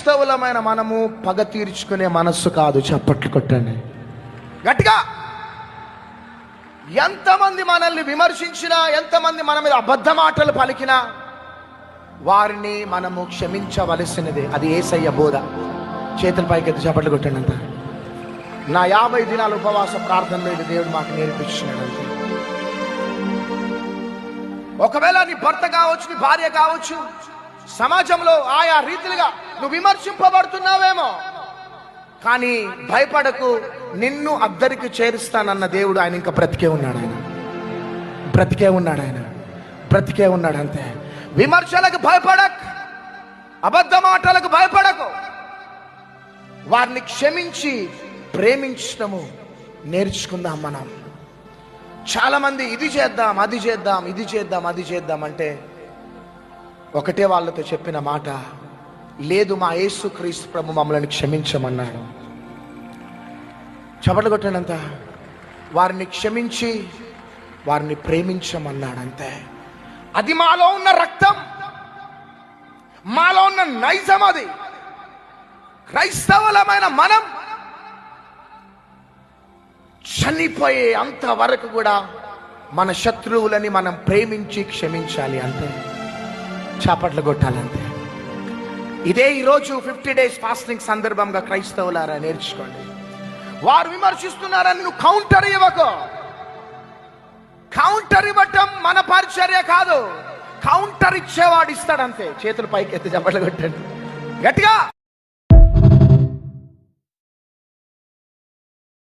క్రైస్తవులమైన మనము పగ తీర్చుకునే మనస్సు కాదు. చప్పట్లు కొట్టండి గట్టిగా. ఎంతమంది మనల్ని విమర్శించినా, ఎంతమంది మన మీద అబద్ధ మాటలు పలికినా వారిని మనము క్షమించవలసినదే. అది యేసయ్య బోధ. చేతుల పైకి ఎత్తి చప్పట్లు కొట్టండి అంత. నా 50 దినాల ఉపవాస ప్రార్థనలో ఇది దేవుడు మాకు నేర్పించినాడంతే. ఒకవేళ నీ భర్త కావచ్చు, నీ భార్య కావచ్చు, సమాజంలో ఆయా రీతిలుగా నువ్వు విమర్శింపబడుతున్నావేమో, కానీ భయపడకు, నిన్ను అద్దరికి చేరుస్తానన్న దేవుడు ఆయన ఇంకా బ్రతికే ఉన్నాడు. బ్రతికే ఉన్నాడు అంతే. విమర్శలకు భయపడకు, అబద్ధ మాటలకు భయపడకు. వారిని క్షమించి ప్రేమించడము నేర్చుకుందాం మనం. చాలా మంది ఇది చేద్దాం, అది చేద్దాం అంటే ఒకటే వాళ్ళతో చెప్పిన మాట, లేదు మా యేసుక్రీస్తు ప్రభు మమ్మల్ని క్షమించమన్నాడు. చప్పట్లు కొట్టాడంత. వారిని క్షమించి వారిని ప్రేమించమన్నాడు అంతే. అది మాలో ఉన్న రక్తం, మాలో ఉన్న నైజం. అది క్రైస్తవులమైన మనం చనిపోయే అంతవరకు కూడా మన శత్రువులని మనం ప్రేమించి క్షమించాలి అంతే. చప్పట్లు కొట్టాలంతే. ఇదే ఈరోజు 50 days ఫాస్టింగ్ సందర్భంగా క్రైస్తవులారా నేర్చుకోండి. వారు విమర్శిస్తున్నారని నువ్వు కౌంటర్ ఇవ్వకు. కౌంటర్ ఇవ్వటం మన పరిచర్య కాదు, కౌంటర్ ఇచ్చేవాడు ఇస్తాడంతే. చేతులు పైకి ఎత్తి చప్పట్లు కొట్టండి గట్టిగా.